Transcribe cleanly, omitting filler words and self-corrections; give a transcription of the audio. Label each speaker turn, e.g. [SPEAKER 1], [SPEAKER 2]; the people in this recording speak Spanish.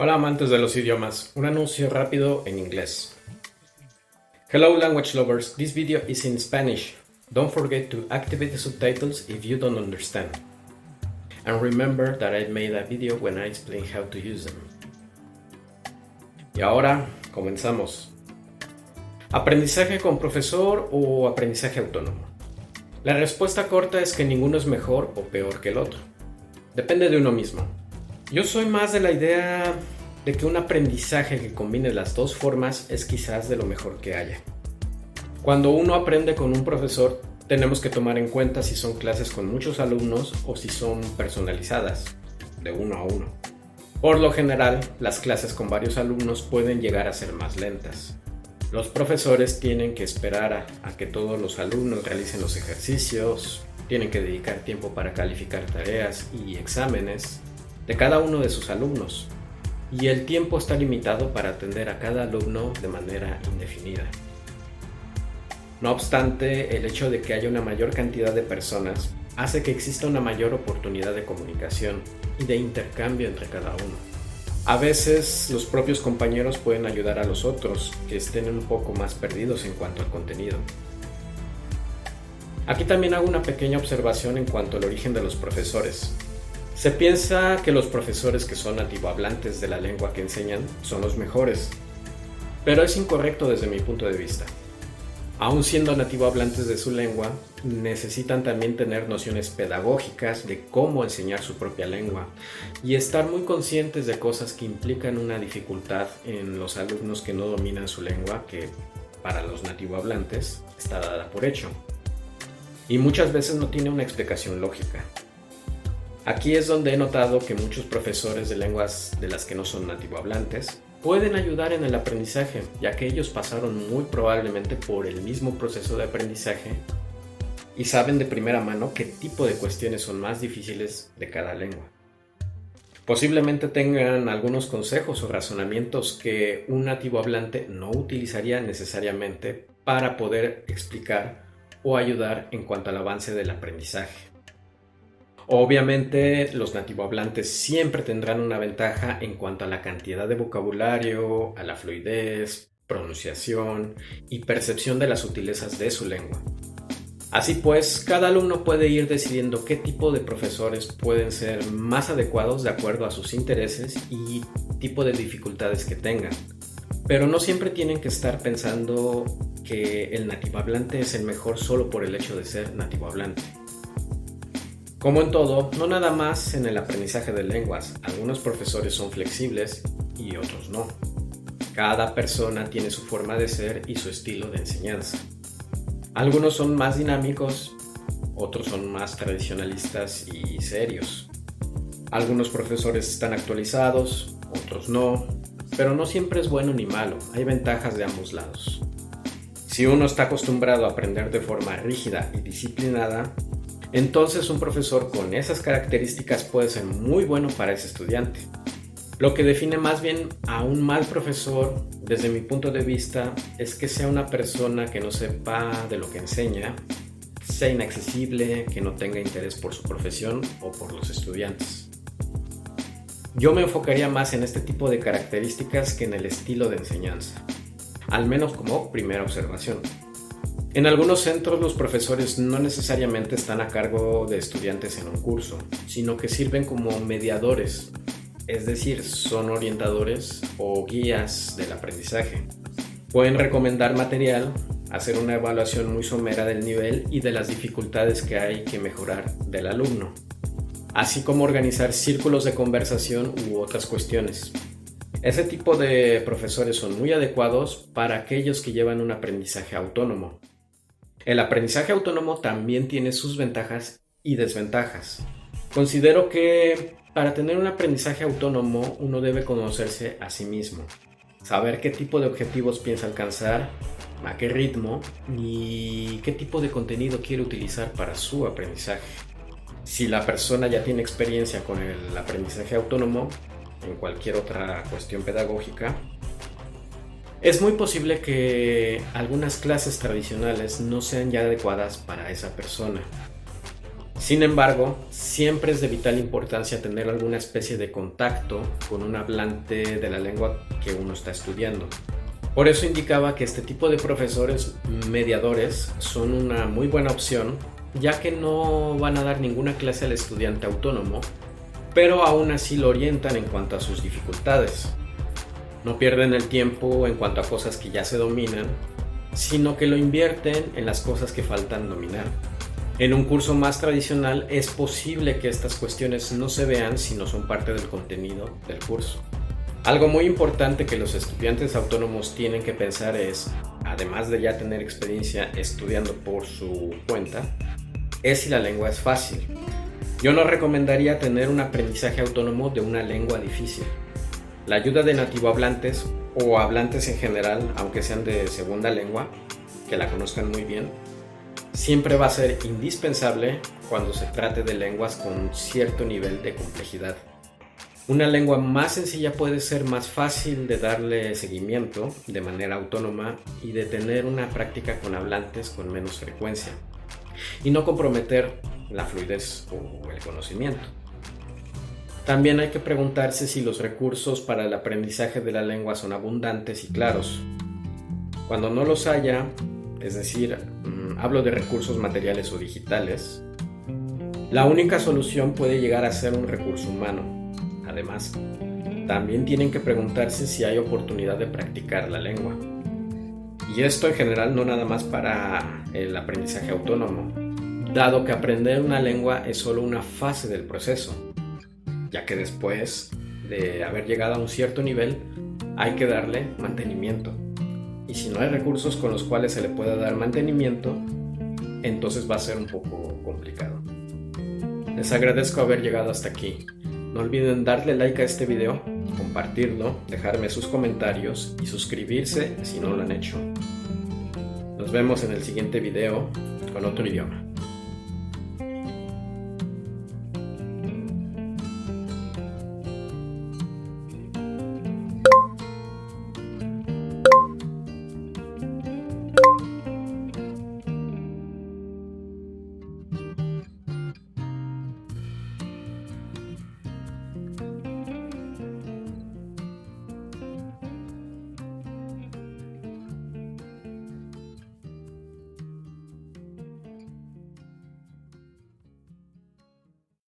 [SPEAKER 1] Hola amantes de los idiomas, un anuncio rápido en inglés. Hello language lovers, this video is in Spanish. Don't forget to activate the subtitles if you don't understand. And remember that I made a video when I explain how to use them. Y ahora, comenzamos. ¿Aprendizaje con profesor o aprendizaje autónomo? La respuesta corta es que ninguno es mejor o peor que el otro. Depende de uno mismo. Yo soy más de la idea de que un aprendizaje que combine las dos formas es quizás de lo mejor que haya. Cuando uno aprende con un profesor, tenemos que tomar en cuenta si son clases con muchos alumnos o si son personalizadas, de uno a uno. Por lo general, las clases con varios alumnos pueden llegar a ser más lentas. Los profesores tienen que esperar a que todos los alumnos realicen los ejercicios, tienen que dedicar tiempo para calificar tareas y exámenes de cada uno de sus alumnos, y el tiempo está limitado para atender a cada alumno de manera indefinida. No obstante, el hecho de que haya una mayor cantidad de personas hace que exista una mayor oportunidad de comunicación y de intercambio entre cada uno. A veces los propios compañeros pueden ayudar a los otros que estén un poco más perdidos en cuanto al contenido. Aquí también hago una pequeña observación en cuanto al origen de los profesores. Se piensa que los profesores que son nativohablantes de la lengua que enseñan son los mejores, pero es incorrecto desde mi punto de vista. Aun siendo nativohablantes de su lengua, necesitan también tener nociones pedagógicas de cómo enseñar su propia lengua y estar muy conscientes de cosas que implican una dificultad en los alumnos que no dominan su lengua, que para los nativohablantes está dada por hecho, y muchas veces no tiene una explicación lógica. Aquí es donde he notado que muchos profesores de lenguas de las que no son nativohablantes pueden ayudar en el aprendizaje, ya que ellos pasaron muy probablemente por el mismo proceso de aprendizaje y saben de primera mano qué tipo de cuestiones son más difíciles de cada lengua. Posiblemente tengan algunos consejos o razonamientos que un nativohablante no utilizaría necesariamente para poder explicar o ayudar en cuanto al avance del aprendizaje. Obviamente, los nativohablantes siempre tendrán una ventaja en cuanto a la cantidad de vocabulario, a la fluidez, pronunciación y percepción de las sutilezas de su lengua. Así pues, cada alumno puede ir decidiendo qué tipo de profesores pueden ser más adecuados de acuerdo a sus intereses y tipo de dificultades que tengan. Pero no siempre tienen que estar pensando que el nativohablante es el mejor solo por el hecho de ser nativohablante. Como en todo, no nada más en el aprendizaje de lenguas, algunos profesores son flexibles y otros no. Cada persona tiene su forma de ser y su estilo de enseñanza. Algunos son más dinámicos, otros son más tradicionalistas y serios. Algunos profesores están actualizados, otros no, pero no siempre es bueno ni malo, hay ventajas de ambos lados. Si uno está acostumbrado a aprender de forma rígida y disciplinada, entonces un profesor con esas características puede ser muy bueno para ese estudiante. Lo que define más bien a un mal profesor, desde mi punto de vista, es que sea una persona que no sepa de lo que enseña, sea inaccesible, que no tenga interés por su profesión o por los estudiantes. Yo me enfocaría más en este tipo de características que en el estilo de enseñanza, al menos como primera observación. En algunos centros los profesores no necesariamente están a cargo de estudiantes en un curso, sino que sirven como mediadores, es decir, son orientadores o guías del aprendizaje. Pueden recomendar material, hacer una evaluación muy somera del nivel y de las dificultades que hay que mejorar del alumno, así como organizar círculos de conversación u otras cuestiones. Ese tipo de profesores son muy adecuados para aquellos que llevan un aprendizaje autónomo. El aprendizaje autónomo también tiene sus ventajas y desventajas. Considero que para tener un aprendizaje autónomo uno debe conocerse a sí mismo, saber qué tipo de objetivos piensa alcanzar, a qué ritmo y qué tipo de contenido quiere utilizar para su aprendizaje. Si la persona ya tiene experiencia con el aprendizaje autónomo en cualquier otra cuestión pedagógica, es muy posible que algunas clases tradicionales no sean ya adecuadas para esa persona. Sin embargo, siempre es de vital importancia tener alguna especie de contacto con un hablante de la lengua que uno está estudiando. Por eso indicaba que este tipo de profesores mediadores son una muy buena opción, ya que no van a dar ninguna clase al estudiante autónomo, pero aún así lo orientan en cuanto a sus dificultades. No pierden el tiempo en cuanto a cosas que ya se dominan, sino que lo invierten en las cosas que faltan dominar. En un curso más tradicional es posible que estas cuestiones no se vean si no son parte del contenido del curso. Algo muy importante que los estudiantes autónomos tienen que pensar es, además de ya tener experiencia estudiando por su cuenta, es si la lengua es fácil. Yo no recomendaría tener un aprendizaje autónomo de una lengua difícil. La ayuda de nativohablantes o hablantes en general, aunque sean de segunda lengua, que la conozcan muy bien, siempre va a ser indispensable cuando se trate de lenguas con cierto nivel de complejidad. Una lengua más sencilla puede ser más fácil de darle seguimiento de manera autónoma y de tener una práctica con hablantes con menos frecuencia y no comprometer la fluidez o el conocimiento. También hay que preguntarse si los recursos para el aprendizaje de la lengua son abundantes y claros. Cuando no los haya, es decir, hablo de recursos materiales o digitales, la única solución puede llegar a ser un recurso humano. Además, también tienen que preguntarse si hay oportunidad de practicar la lengua. Y esto en general no nada más para el aprendizaje autónomo, dado que aprender una lengua es solo una fase del proceso, ya que después de haber llegado a un cierto nivel hay que darle mantenimiento. Y si no hay recursos con los cuales se le pueda dar mantenimiento, entonces va a ser un poco complicado. Les agradezco haber llegado hasta aquí. No olviden darle like a este video, compartirlo, dejarme sus comentarios y suscribirse si no lo han hecho. Nos vemos en el siguiente video con otro idioma.